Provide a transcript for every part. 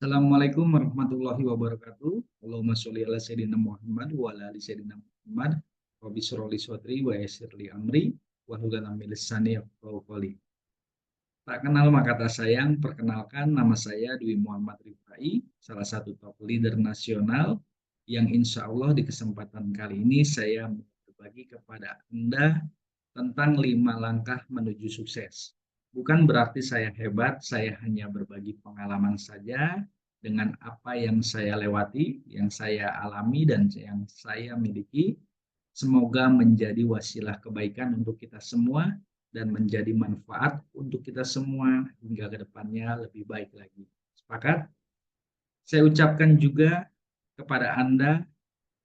Assalamualaikum warahmatullahi wabarakatuh. Allahumma sholli ala sayyidina Muhammad wa ala ali sayyidina Muhammad. Rabbi shrah li sadri wa yassir li amri wa hlul 'uqdatam min lisani yafqahu qawli. Tak kenal maka tak sayang, perkenalkan nama saya Dwi Muhammad Rifai, salah satu top leader nasional yang insya Allah di kesempatan kali ini saya mau berbagi kepada Anda tentang 5 langkah menuju sukses. Bukan berarti saya hebat, saya hanya berbagi pengalaman saja dengan apa yang saya lewati, yang saya alami, dan yang saya miliki. Semoga menjadi wasilah kebaikan untuk kita semua dan menjadi manfaat untuk kita semua hingga ke depannya lebih baik lagi. Sepakat? Saya ucapkan juga kepada Anda,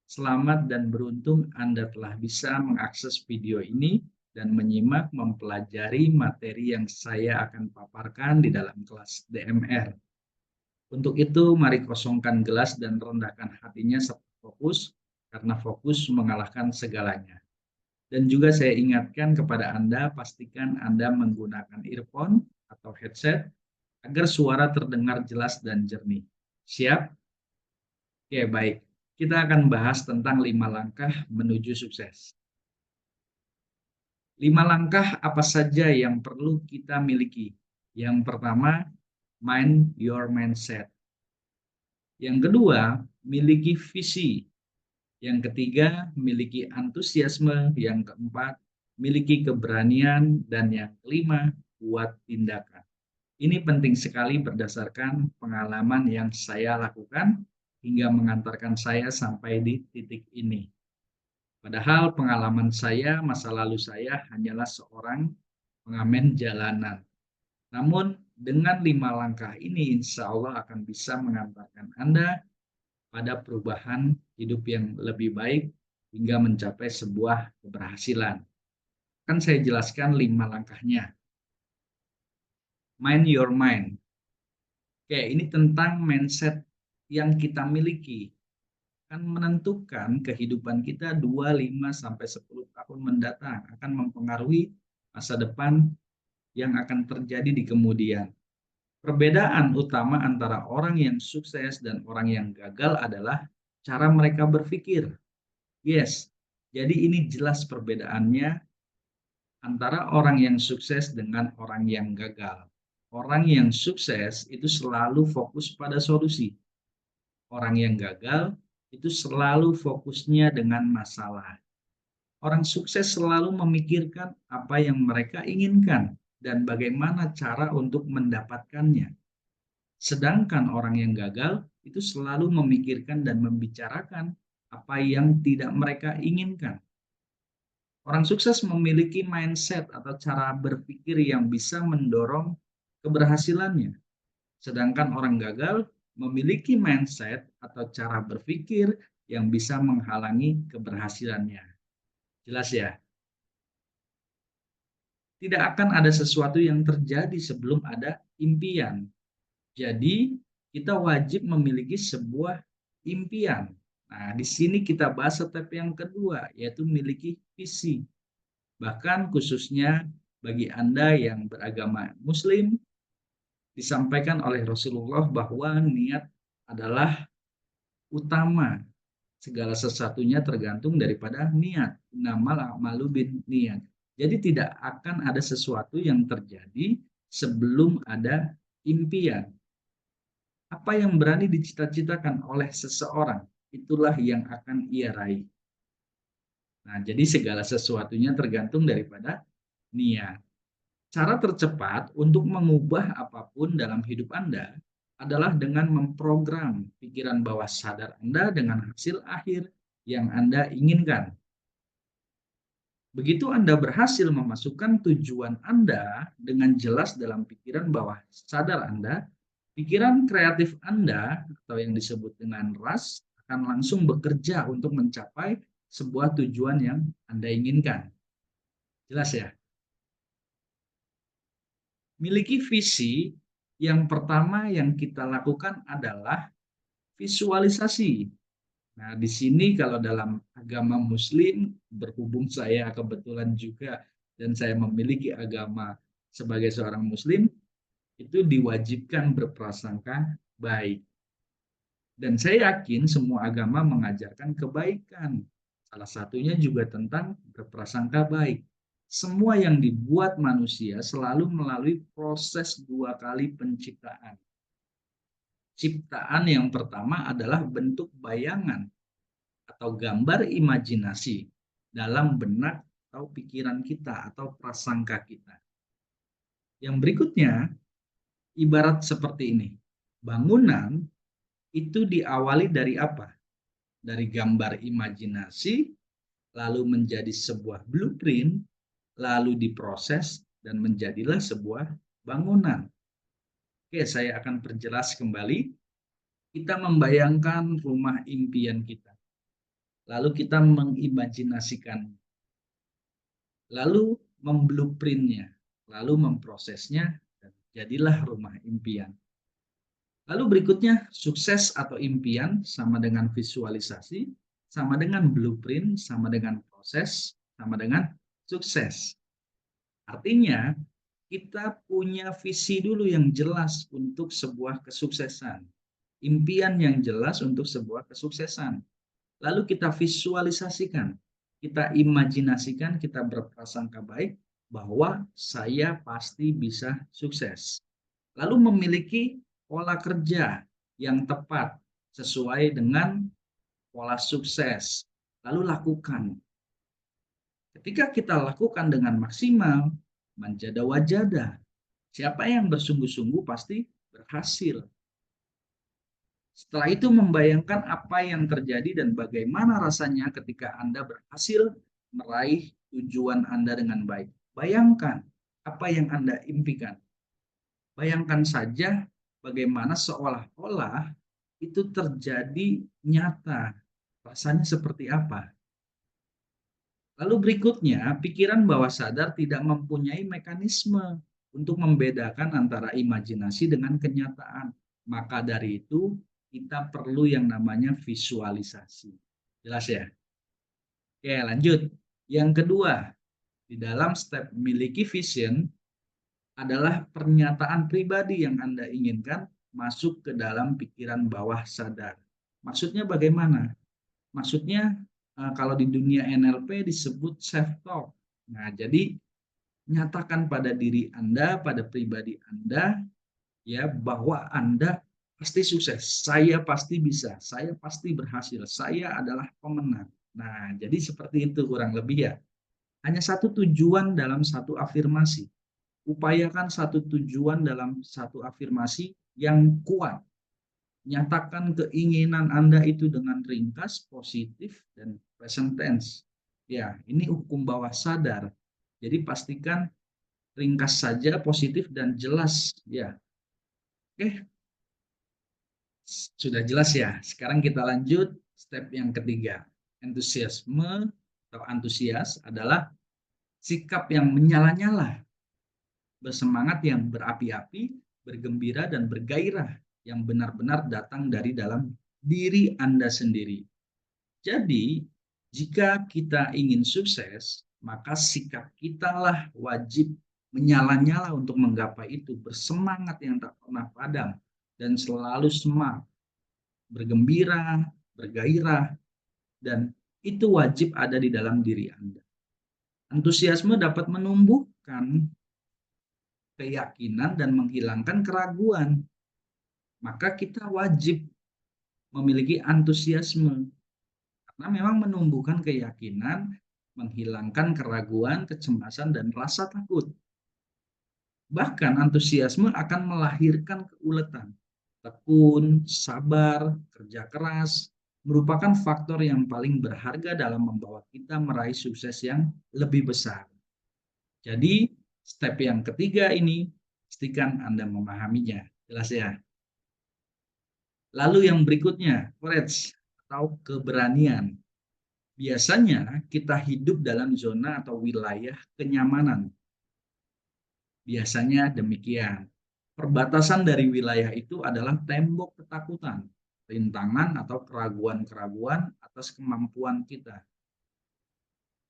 selamat dan beruntung Anda telah bisa mengakses video ini dan menyimak mempelajari materi yang saya akan paparkan di dalam kelas DMR. Untuk itu, mari kosongkan gelas dan rendahkan hatinya serta fokus, karena fokus mengalahkan segalanya. Dan juga saya ingatkan kepada Anda, pastikan Anda menggunakan earphone atau headset agar suara terdengar jelas dan jernih. Siap? Oke, baik. Kita akan bahas tentang 5 langkah menuju sukses. 5 langkah apa saja yang perlu kita miliki? Yang pertama, mind your mindset. Yang kedua, miliki visi. Yang ketiga, miliki antusiasme. Yang keempat, miliki keberanian. Dan yang kelima, buat tindakan. Ini penting sekali berdasarkan pengalaman yang saya lakukan hingga mengantarkan saya sampai di titik ini. Padahal pengalaman saya, masa lalu saya hanyalah seorang pengamen jalanan. Namun dengan 5 langkah ini insya Allah akan bisa mengantarkan Anda pada perubahan hidup yang lebih baik hingga mencapai sebuah keberhasilan. Kan saya jelaskan 5 langkahnya. Mind your mind. Oke, ini tentang mindset yang kita miliki. Akan menentukan kehidupan kita 2, 5, sampai 10 tahun mendatang, akan mempengaruhi masa depan yang akan terjadi di kemudian. Perbedaan utama antara orang yang sukses dan orang yang gagal adalah cara mereka berpikir. Yes, jadi ini jelas perbedaannya antara orang yang sukses dengan orang yang gagal. Orang yang sukses itu selalu fokus pada solusi. Orang yang gagal itu selalu fokusnya dengan masalah. Orang sukses selalu memikirkan apa yang mereka inginkan dan bagaimana cara untuk mendapatkannya. Sedangkan orang yang gagal itu selalu memikirkan dan membicarakan apa yang tidak mereka inginkan. Orang sukses memiliki mindset atau cara berpikir yang bisa mendorong keberhasilannya. Sedangkan orang gagal memiliki mindset atau cara berpikir yang bisa menghalangi keberhasilannya. Jelas ya? Tidak akan ada sesuatu yang terjadi sebelum ada impian. Jadi, kita wajib memiliki sebuah impian. Nah, di sini kita bahas step yang kedua, yaitu memiliki visi. Bahkan khususnya bagi Anda yang beragama Muslim, disampaikan oleh Rasulullah bahwa niat adalah utama. Segala sesuatunya tergantung daripada niat. Innamal a'malu binniyat. Jadi tidak akan ada sesuatu yang terjadi sebelum ada impian. Apa yang berani dicita-citakan oleh seseorang, itulah yang akan ia raih. Nah, jadi segala sesuatunya tergantung daripada niat. Cara tercepat untuk mengubah apapun dalam hidup Anda adalah dengan memprogram pikiran bawah sadar Anda dengan hasil akhir yang Anda inginkan. Begitu Anda berhasil memasukkan tujuan Anda dengan jelas dalam pikiran bawah sadar Anda, pikiran kreatif Anda atau yang disebut dengan RAS akan langsung bekerja untuk mencapai sebuah tujuan yang Anda inginkan. Jelas ya? Miliki visi, yang pertama yang kita lakukan adalah visualisasi. Nah, di sini kalau dalam agama Muslim, berhubung saya kebetulan juga dan saya memiliki agama sebagai seorang Muslim, itu diwajibkan berprasangka baik. Dan saya yakin semua agama mengajarkan kebaikan. Salah satunya juga tentang berprasangka baik. Semua yang dibuat manusia selalu melalui proses dua kali penciptaan. Ciptaan yang pertama adalah bentuk bayangan atau gambar imajinasi dalam benak atau pikiran kita atau prasangka kita. Yang berikutnya, ibarat seperti ini. Bangunan itu diawali dari apa? Dari gambar imajinasi, lalu menjadi sebuah blueprint, lalu diproses, dan menjadilah sebuah bangunan. Oke, saya akan perjelas kembali. Kita membayangkan rumah impian kita. Lalu kita mengimajinasikan. Lalu memblueprintnya. Lalu memprosesnya. Dan jadilah rumah impian. Lalu berikutnya, sukses atau impian sama dengan visualisasi, sama dengan blueprint, sama dengan proses, sama dengan sukses. Artinya, kita punya visi dulu yang jelas untuk sebuah kesuksesan. Impian yang jelas untuk sebuah kesuksesan. Lalu kita visualisasikan, kita imajinasikan, kita berprasangka baik bahwa saya pasti bisa sukses. Lalu memiliki pola kerja yang tepat sesuai dengan pola sukses. Lalu lakukan. Ketika kita lakukan dengan maksimal, manjada wajada. Siapa yang bersungguh-sungguh pasti berhasil. Setelah itu membayangkan apa yang terjadi dan bagaimana rasanya ketika Anda berhasil meraih tujuan Anda dengan baik. Bayangkan apa yang Anda impikan. Bayangkan saja bagaimana seolah-olah itu terjadi nyata. Rasanya seperti apa? Lalu berikutnya, pikiran bawah sadar tidak mempunyai mekanisme untuk membedakan antara imajinasi dengan kenyataan. Maka dari itu, kita perlu yang namanya visualisasi. Jelas ya? Oke, lanjut. Yang kedua, di dalam step miliki vision adalah pernyataan pribadi yang Anda inginkan masuk ke dalam pikiran bawah sadar. Maksudnya bagaimana? Maksudnya kalau di dunia NLP disebut self-talk. Nah, jadi nyatakan pada diri Anda, pada pribadi Anda, ya bahwa Anda pasti sukses, saya pasti bisa, saya pasti berhasil, saya adalah pemenang. Nah, jadi seperti itu kurang lebih ya. Hanya satu tujuan dalam satu afirmasi. Upayakan satu tujuan dalam satu afirmasi yang kuat. Nyatakan keinginan Anda itu dengan ringkas, positif, dan present tense. Ya, ini hukum bawah sadar. Jadi pastikan ringkas saja, positif, dan jelas. Ya, oke. Sudah jelas ya. Sekarang kita lanjut step yang ketiga. Entusiasme atau antusias adalah sikap yang menyala-nyala, bersemangat yang berapi-api, bergembira dan bergairah yang benar-benar datang dari dalam diri Anda sendiri. Jadi, jika kita ingin sukses, maka sikap kita lah wajib menyala-nyala untuk menggapai itu, bersemangat yang tak pernah padam dan selalu semangat, bergembira, bergairah, dan itu wajib ada di dalam diri Anda. Antusiasme dapat menumbuhkan keyakinan dan menghilangkan keraguan. Maka kita wajib memiliki antusiasme karena memang menumbuhkan keyakinan, menghilangkan keraguan, kecemasan, dan rasa takut. Bahkan antusiasme akan melahirkan keuletan. Tekun, sabar, kerja keras merupakan faktor yang paling berharga dalam membawa kita meraih sukses yang lebih besar. Jadi, step yang ketiga ini, pastikan Anda memahaminya. Jelas ya? Lalu yang berikutnya, courage atau keberanian. Biasanya kita hidup dalam zona atau wilayah kenyamanan. Biasanya demikian. Perbatasan dari wilayah itu adalah tembok ketakutan, rintangan atau keraguan-keraguan atas kemampuan kita.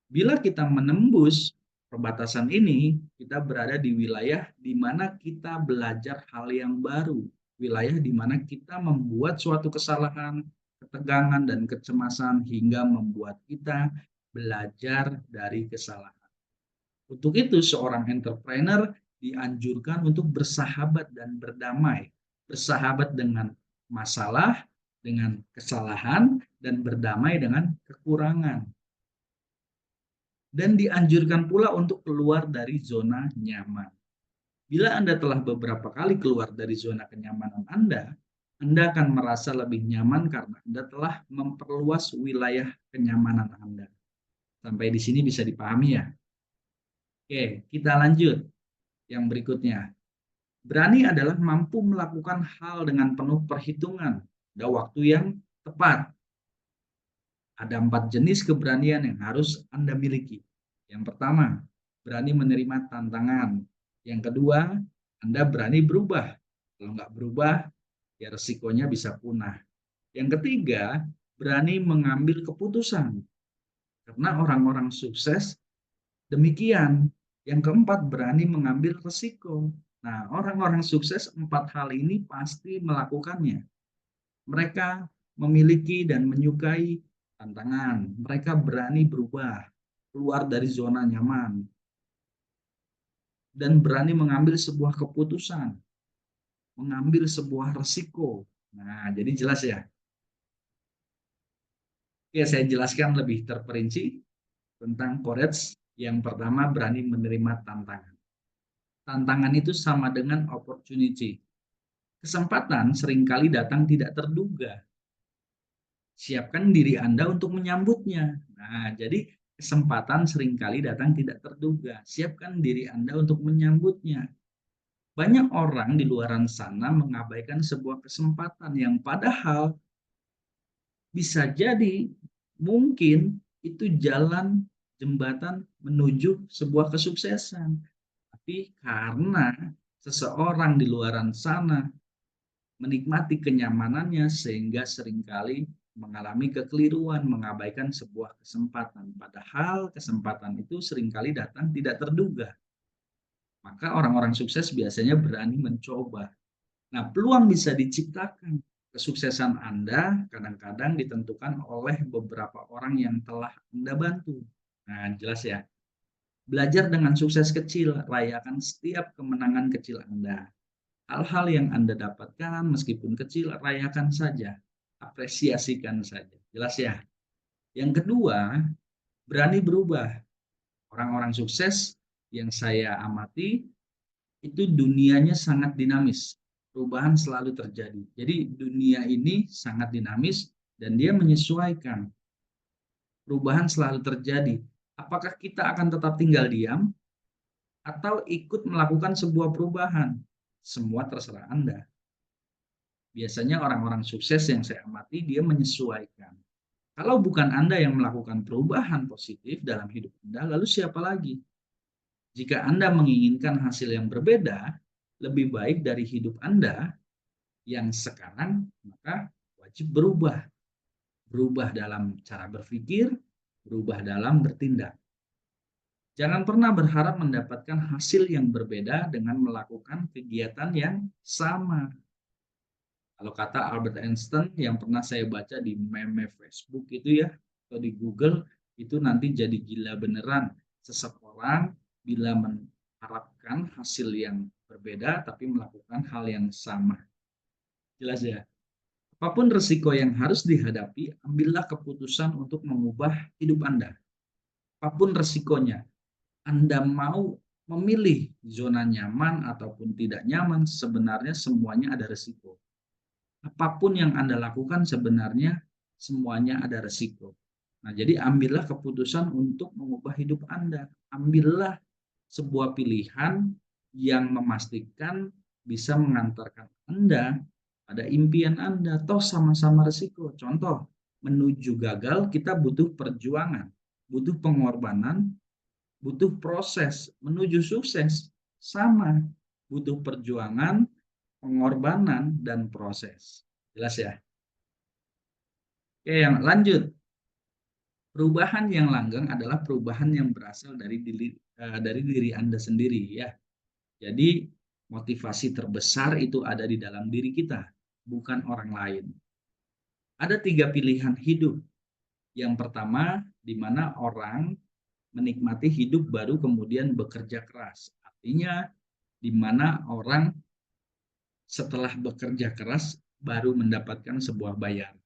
Bila kita menembus perbatasan ini, kita berada di wilayah di mana kita belajar hal yang baru, wilayah di mana kita membuat suatu kesalahan, ketegangan, dan kecemasan hingga membuat kita belajar dari kesalahan. Untuk itu, seorang entrepreneur dianjurkan untuk bersahabat dan berdamai. Bersahabat dengan masalah, dengan kesalahan, dan berdamai dengan kekurangan. Dan dianjurkan pula untuk keluar dari zona nyaman. Bila Anda telah beberapa kali keluar dari zona kenyamanan Anda akan merasa lebih nyaman karena Anda telah memperluas wilayah kenyamanan Anda. Sampai di sini bisa dipahami ya? Oke, kita lanjut. Yang berikutnya, berani adalah mampu melakukan hal dengan penuh perhitungan pada waktu yang tepat. Ada 4 jenis keberanian yang harus Anda miliki. Yang pertama, berani menerima tantangan. Yang kedua, Anda berani berubah. Kalau nggak berubah, ya resikonya bisa punah. Yang ketiga, berani mengambil keputusan. Karena orang-orang sukses demikian. Yang keempat, berani mengambil resiko. Nah, orang-orang sukses 4 hal ini pasti melakukannya. Mereka memiliki dan menyukai tantangan. Mereka berani berubah, keluar dari zona nyaman, dan berani mengambil sebuah keputusan, mengambil sebuah resiko. Nah, jadi jelas ya. Oke, saya jelaskan lebih terperinci tentang courage. Yang pertama, berani menerima tantangan. Tantangan itu sama dengan opportunity. Kesempatan seringkali datang tidak terduga. Siapkan diri Anda untuk menyambutnya. Nah, jadi kesempatan seringkali datang tidak terduga. Siapkan diri Anda untuk menyambutnya. Banyak orang di luar sana mengabaikan sebuah kesempatan yang padahal bisa jadi mungkin itu jalan jembatan menuju sebuah kesuksesan. Tapi karena seseorang di luar sana menikmati kenyamanannya sehingga seringkali mengalami kekeliruan, mengabaikan sebuah kesempatan. Padahal kesempatan itu seringkali datang tidak terduga. Maka orang-orang sukses biasanya berani mencoba. Nah, peluang bisa diciptakan. Kesuksesan Anda kadang-kadang ditentukan oleh beberapa orang yang telah Anda bantu. Nah, jelas ya. Belajar dengan sukses kecil, rayakan setiap kemenangan kecil Anda. Hal-hal yang Anda dapatkan meskipun kecil, rayakan saja. Apresiasikan saja. Jelas ya? Yang kedua, berani berubah. Orang-orang sukses yang saya amati, itu dunianya sangat dinamis. Perubahan selalu terjadi. Jadi dunia ini sangat dinamis dan dia menyesuaikan. Perubahan selalu terjadi. Apakah kita akan tetap tinggal diam atau ikut melakukan sebuah perubahan? Semua terserah Anda. Biasanya orang-orang sukses yang saya amati, dia menyesuaikan. Kalau bukan Anda yang melakukan perubahan positif dalam hidup Anda, lalu siapa lagi? Jika Anda menginginkan hasil yang berbeda, lebih baik dari hidup Anda yang sekarang, maka wajib berubah. Berubah dalam cara berpikir, berubah dalam bertindak. Jangan pernah berharap mendapatkan hasil yang berbeda dengan melakukan kegiatan yang sama. Kalau kata Albert Einstein yang pernah saya baca di meme Facebook itu ya, atau di Google, itu nanti jadi gila beneran. Seseorang bila mengharapkan hasil yang berbeda tapi melakukan hal yang sama. Jelas ya? Apapun resiko yang harus dihadapi, ambillah keputusan untuk mengubah hidup Anda. Apapun resikonya, Anda mau memilih zona nyaman ataupun tidak nyaman, sebenarnya semuanya ada resiko. Apapun yang Anda lakukan sebenarnya semuanya ada resiko. Nah, jadi ambillah keputusan untuk mengubah hidup Anda. Ambillah sebuah pilihan yang memastikan bisa mengantarkan Anda pada impian Anda. Toh sama-sama resiko. Contoh, menuju gagal kita butuh perjuangan, butuh pengorbanan, butuh proses. Menuju sukses sama, butuh perjuangan, pengorbanan, dan proses. Jelas ya? Oke, yang lanjut. Perubahan yang langgeng adalah perubahan yang berasal dari diri Anda sendiri ya. Jadi Motivasi terbesar itu ada di dalam diri kita, bukan orang lain. Ada 3 pilihan hidup. Yang pertama, di mana orang menikmati hidup baru kemudian bekerja keras. Artinya, di mana orang setelah bekerja keras baru mendapatkan sebuah bayaran.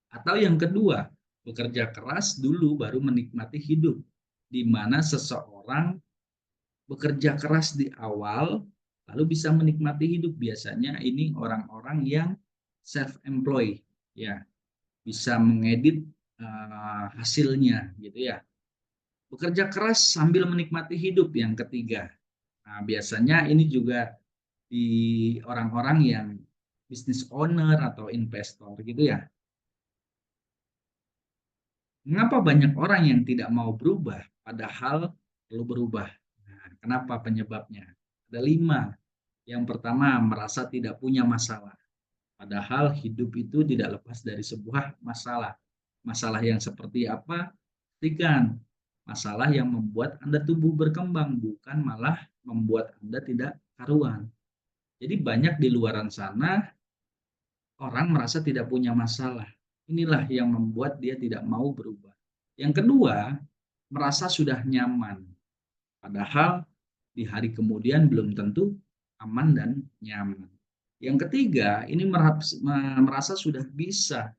Atau yang kedua, bekerja keras dulu baru menikmati hidup, di mana seseorang bekerja keras di awal lalu bisa menikmati hidup. Biasanya ini orang-orang yang self employed, ya, bisa mengedit hasilnya gitu ya. Bekerja keras sambil menikmati hidup yang ketiga. Nah, biasanya ini juga di orang-orang yang business owner atau investor gitu ya. Mengapa banyak orang yang tidak mau berubah padahal perlu berubah? Nah, kenapa penyebabnya? Ada 5. Yang pertama, merasa tidak punya masalah. Padahal hidup itu tidak lepas dari sebuah masalah. Masalah yang seperti apa? Pastikan masalah yang membuat Anda tumbuh berkembang, bukan malah membuat Anda tidak karuan. Jadi banyak di luaran sana orang merasa tidak punya masalah. Inilah yang membuat dia tidak mau berubah. Yang kedua, merasa sudah nyaman. Padahal di hari kemudian belum tentu aman dan nyaman. Yang ketiga, ini merasa sudah bisa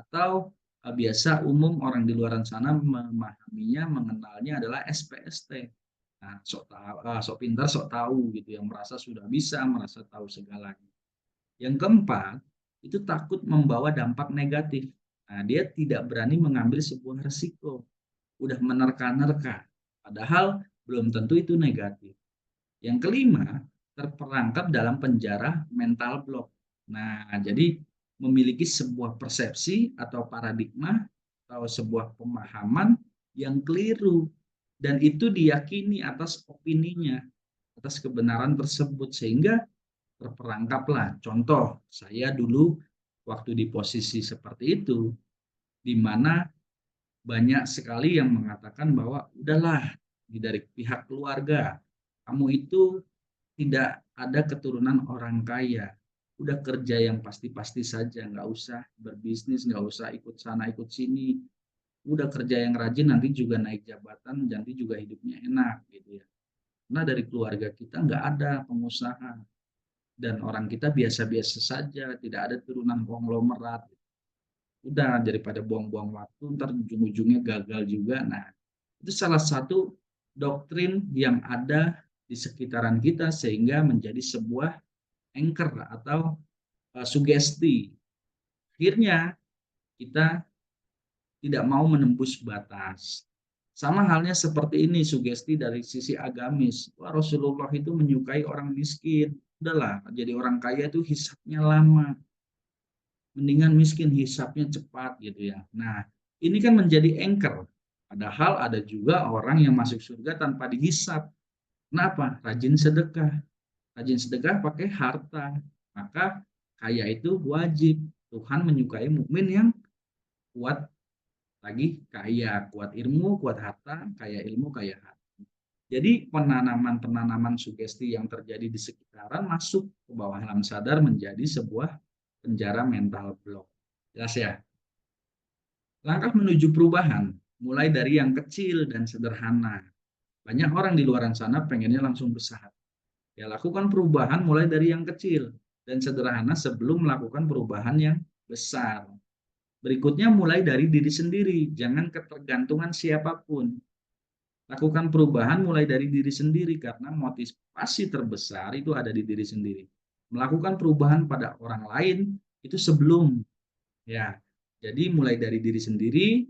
atau biasa umum orang di luar sana memahaminya, mengenalnya adalah SPST. Nah, sok pintar, sok tahu gitu, yang merasa sudah bisa, merasa tahu segalanya. Yang keempat, itu takut membawa dampak negatif. Nah, dia tidak berani mengambil sebuah resiko. Udah menerka-nerka. Padahal belum tentu itu negatif. Yang kelima, terperangkap dalam penjara mental block. Nah, jadi memiliki sebuah persepsi atau paradigma atau sebuah pemahaman yang keliru dan itu diyakini atas opininya, atas kebenaran tersebut sehingga terperangkaplah. Contoh, saya dulu waktu di posisi seperti itu, di mana banyak sekali yang mengatakan bahwa udahlah dari pihak keluarga, kamu itu tidak ada keturunan orang kaya. Udah kerja yang pasti-pasti saja, nggak usah berbisnis, nggak usah ikut sana ikut sini. Udah kerja yang rajin nanti juga naik jabatan, nanti juga hidupnya enak gitu ya. Karena dari keluarga kita nggak ada pengusaha dan orang kita biasa-biasa saja, tidak ada turunan konglomerat. Udah daripada buang-buang waktu, ntar ujung-ujungnya gagal juga. Nah, itu salah satu doktrin yang ada di sekitaran kita sehingga menjadi sebuah anchor atau sugesti. Akhirnya kita tidak mau menembus batas. Sama halnya seperti ini sugesti dari sisi agamis. Wah, Rasulullah itu menyukai orang miskin. Udahlah, jadi orang kaya itu hisapnya lama. Mendingan miskin hisapnya cepat gitu ya. Nah, ini kan menjadi anchor. Padahal ada juga orang yang masuk surga tanpa dihisap. Kenapa? Rajin sedekah. Rajin sedekah pakai harta. Maka kaya itu wajib. Tuhan menyukai mukmin yang kuat lagi kaya, kuat ilmu, kuat harta, kaya ilmu, kaya harta. Jadi penanaman-penanaman sugesti yang terjadi di sekitaran masuk ke bawah alam sadar menjadi sebuah penjara mental block. Jelas ya? Langkah menuju perubahan mulai dari yang kecil dan sederhana. Banyak orang di luar sana pengennya langsung besar. Ya, lakukan perubahan mulai dari yang kecil dan sederhana sebelum melakukan perubahan yang besar. Berikutnya mulai dari diri sendiri, jangan ketergantungan siapapun. Lakukan perubahan mulai dari diri sendiri karena motivasi terbesar itu ada di diri sendiri. Melakukan perubahan pada orang lain itu sebelum, ya. Jadi mulai dari diri sendiri,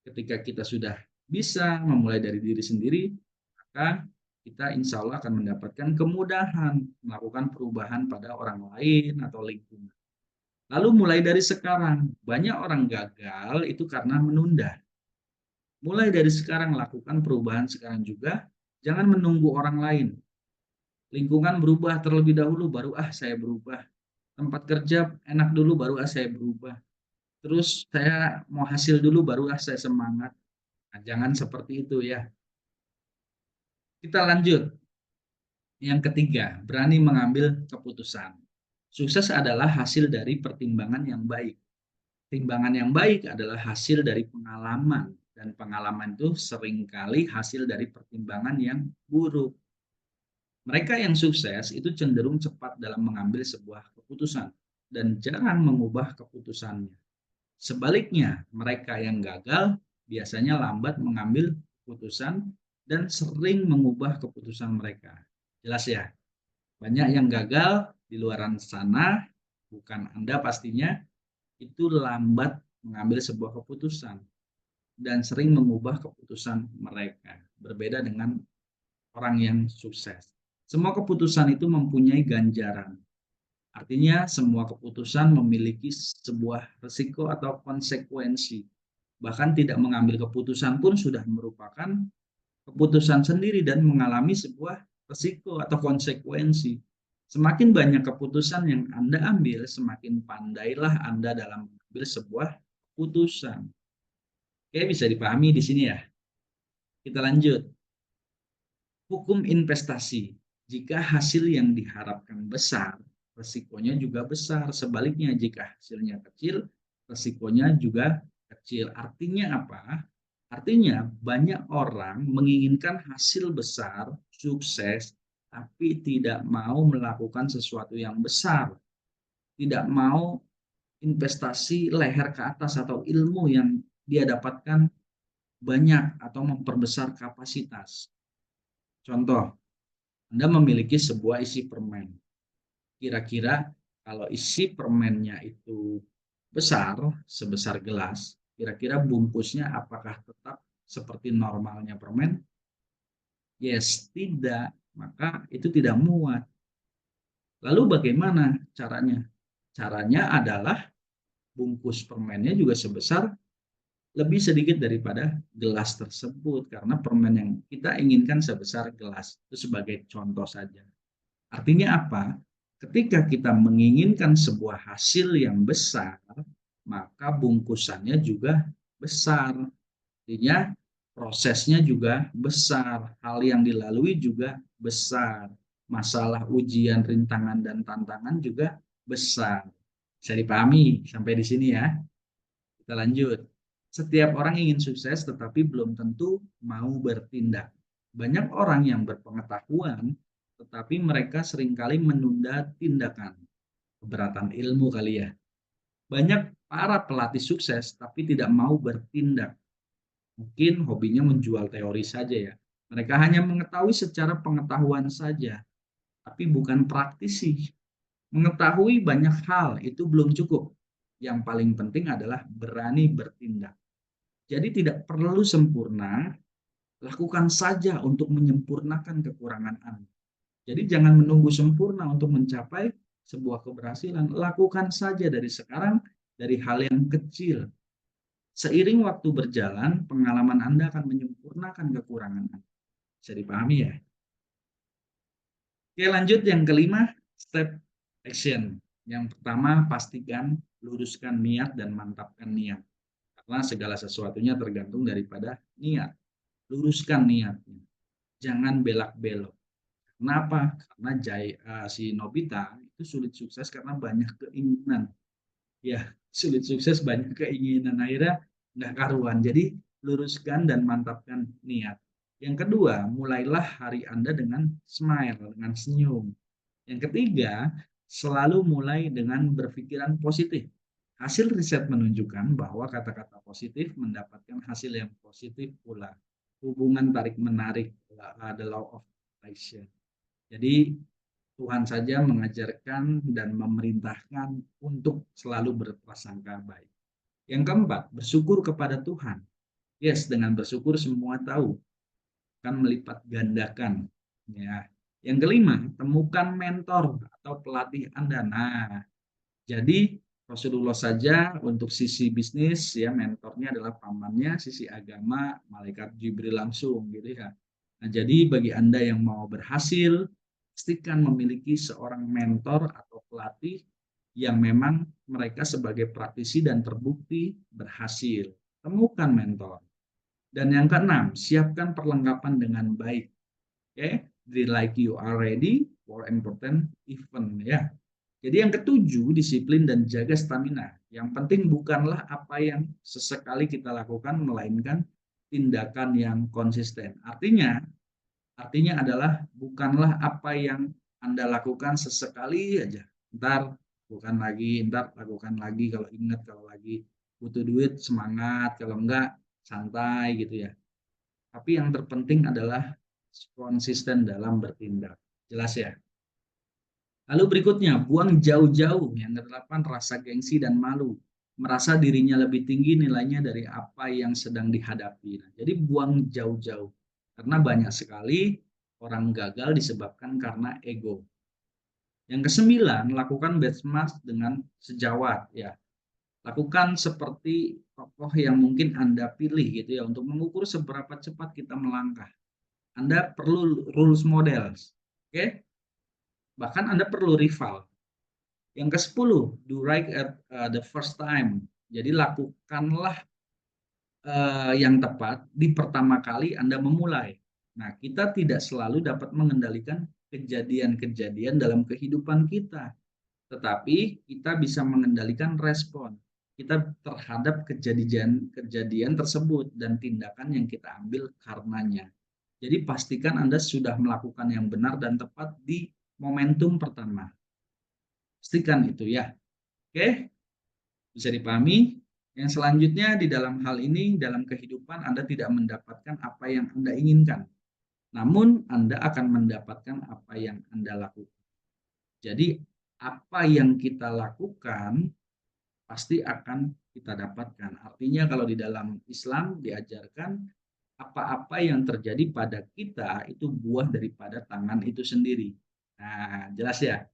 ketika kita sudah bisa memulai dari diri sendiri, maka kita insya Allah akan mendapatkan kemudahan melakukan perubahan pada orang lain atau lingkungan. Lalu mulai dari sekarang, banyak orang gagal itu karena menunda. Mulai dari sekarang lakukan perubahan sekarang juga, jangan menunggu orang lain. Lingkungan berubah terlebih dahulu, baru saya berubah. Tempat kerja enak dulu, baru saya berubah. Terus saya mau hasil dulu, baru saya semangat. Nah, jangan seperti itu ya. Kita lanjut. Yang ketiga, berani mengambil keputusan. Sukses adalah hasil dari pertimbangan yang baik. Timbangan yang baik adalah hasil dari pengalaman, dan pengalaman itu seringkali hasil dari pertimbangan yang buruk. Mereka yang sukses itu cenderung cepat dalam mengambil sebuah keputusan dan jarang mengubah keputusannya. Sebaliknya, mereka yang gagal biasanya lambat mengambil keputusan dan sering mengubah keputusan mereka. Jelas ya? Banyak yang gagal di luar sana, bukan Anda pastinya, itu lambat mengambil sebuah keputusan dan sering mengubah keputusan mereka. Berbeda dengan orang yang sukses. Semua keputusan itu mempunyai ganjaran. Artinya semua keputusan memiliki sebuah risiko atau konsekuensi. Bahkan tidak mengambil keputusan pun sudah merupakan keputusan sendiri dan mengalami sebuah risiko atau konsekuensi. Semakin banyak keputusan yang Anda ambil, semakin pandailah Anda dalam mengambil sebuah keputusan. Oke, bisa dipahami di sini ya. Kita lanjut. Hukum investasi. Jika hasil yang diharapkan besar, resikonya juga besar. Sebaliknya, jika hasilnya kecil, resikonya juga kecil. Artinya apa? Artinya banyak orang menginginkan hasil besar, sukses, tapi tidak mau melakukan sesuatu yang besar. Tidak mau investasi leher ke atas atau ilmu yang dia dapatkan banyak atau memperbesar kapasitas. Contoh, Anda memiliki sebuah isi permen. Kira-kira kalau isi permennya itu besar, sebesar gelas, kira-kira bungkusnya apakah tetap seperti normalnya permen? Yes, tidak. Maka itu tidak muat. Lalu bagaimana caranya? Caranya adalah bungkus permennya juga sebesar lebih sedikit daripada gelas tersebut, karena permen yang kita inginkan sebesar gelas. Itu sebagai contoh saja. Artinya apa? Ketika kita menginginkan sebuah hasil yang besar, maka bungkusannya juga besar. Artinya prosesnya juga besar, hal yang dilalui juga besar. Masalah ujian, rintangan, dan tantangan juga besar. Bisa dipahami sampai di sini ya. Kita lanjut. Setiap orang ingin sukses tetapi belum tentu mau bertindak. Banyak orang yang berpengetahuan tetapi mereka seringkali menunda tindakan. Keberatan ilmu kali ya. Banyak para pelatih sukses tapi tidak mau bertindak. Mungkin hobinya menjual teori saja ya. Mereka hanya mengetahui secara pengetahuan saja, tapi bukan praktisi. Mengetahui banyak hal itu belum cukup. Yang paling penting adalah berani bertindak. Jadi tidak perlu sempurna, lakukan saja untuk menyempurnakan kekurangan Anda. Jadi jangan menunggu sempurna untuk mencapai sebuah keberhasilan. Lakukan saja dari sekarang, dari hal yang kecil. Seiring waktu berjalan, pengalaman Anda akan menyempurnakan kekurangan Anda. Bisa dipahami ya? Oke, lanjut yang kelima, step action. Yang pertama, pastikan, luruskan niat dan mantapkan niat. Karena segala sesuatunya tergantung daripada niat. Luruskan niatnya. Jangan belak-belok. Kenapa? Karena si Nobita itu sulit sukses karena banyak keinginan. Ya, sulit sukses banyak keinginan. Akhirnya nggak karuan. Jadi luruskan dan mantapkan niat. Yang kedua, mulailah hari Anda dengan smile, dengan senyum. Yang ketiga, selalu mulai dengan berpikiran positif. Hasil riset menunjukkan bahwa kata-kata positif mendapatkan hasil yang positif pula. Hubungan tarik-menarik, the law of attraction. Jadi Tuhan saja mengajarkan dan memerintahkan untuk selalu berprasangka baik. Yang keempat, bersyukur kepada Tuhan. Yes, dengan bersyukur semua tahu akan melipat gandakan. Ya. Yang kelima, temukan mentor atau pelatih Anda. Nah, jadi Rasulullah saja untuk sisi bisnis ya mentornya adalah pamannya, sisi agama malaikat Jibril langsung gitu ya. Nah, jadi bagi Anda yang mau berhasil, pastikan memiliki seorang mentor atau pelatih yang memang mereka sebagai praktisi dan terbukti berhasil. Temukan mentor. Dan yang keenam, siapkan perlengkapan dengan baik. Oke, like you are ready for important event ya. Jadi yang ketujuh, disiplin dan jaga stamina. Yang penting bukanlah apa yang sesekali kita lakukan, melainkan tindakan yang konsisten. Artinya adalah bukanlah apa yang Anda lakukan sesekali aja. Ntar lakukan lagi kalau ingat, kalau lagi butuh duit semangat, kalau enggak santai gitu ya. Tapi yang terpenting adalah konsisten dalam bertindak. Jelas ya? Lalu berikutnya, buang jauh-jauh yang ke-8, rasa gengsi dan malu. Merasa dirinya lebih tinggi nilainya dari apa yang sedang dihadapi. Nah, jadi buang jauh-jauh. Karena banyak sekali orang gagal disebabkan karena ego. Yang ke-9, lakukan benchmark dengan sejawat ya. Lakukan seperti tokoh yang mungkin Anda pilih gitu ya untuk mengukur seberapa cepat kita melangkah. Anda perlu rules models. Oke? Bahkan Anda perlu rival. Yang ke-10, do right at the first time. Jadi lakukanlah yang tepat di pertama kali Anda memulai. Nah, kita tidak selalu dapat mengendalikan kejadian-kejadian dalam kehidupan kita, tetapi kita bisa mengendalikan respon kita terhadap kejadian tersebut dan tindakan yang kita ambil karenanya. Jadi pastikan Anda sudah melakukan yang benar dan tepat di momentum pertama. Pastikan itu ya. Oke, bisa dipahami? Yang selanjutnya di dalam hal ini, dalam kehidupan Anda tidak mendapatkan apa yang Anda inginkan. Namun Anda akan mendapatkan apa yang Anda lakukan. Jadi apa yang kita lakukan pasti akan kita dapatkan. Artinya kalau di dalam Islam diajarkan apa-apa yang terjadi pada kita itu buah daripada tangan itu sendiri. Nah, jelas ya?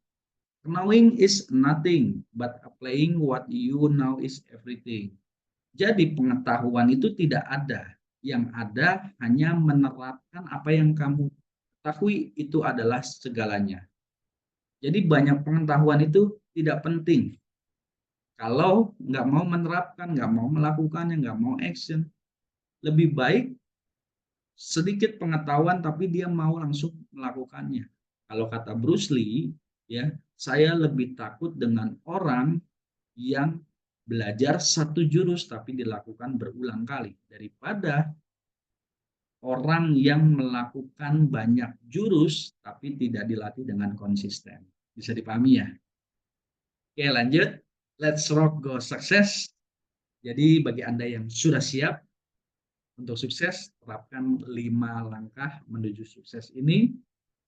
Knowing is nothing, but applying what you know is everything. Jadi pengetahuan itu tidak ada. Yang ada hanya menerapkan apa yang kamu ketahui itu adalah segalanya. Jadi banyak pengetahuan itu tidak penting. Kalau nggak mau menerapkan, nggak mau melakukannya, nggak mau action. Lebih baik sedikit pengetahuan tapi dia mau langsung melakukannya. Kalau kata Bruce Lee, ya, saya lebih takut dengan orang yang belajar satu jurus tapi dilakukan berulang kali daripada orang yang melakukan banyak jurus tapi tidak dilatih dengan konsisten. Bisa dipahami ya? Oke, lanjut. Let's rock go success. Jadi bagi Anda yang sudah siap untuk sukses, terapkan 5 langkah menuju sukses ini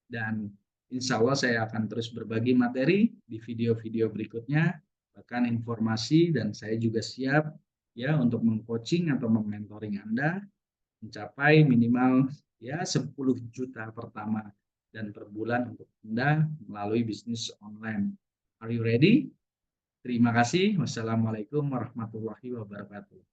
dan insya Allah saya akan terus berbagi materi di video-video berikutnya, bahkan informasi, dan saya juga siap ya untuk mengcoaching atau mementoring Anda mencapai minimal ya 10 juta pertama dan per bulan untuk Anda melalui bisnis online. Are you ready? Terima kasih. Wassalamualaikum warahmatullahi wabarakatuh.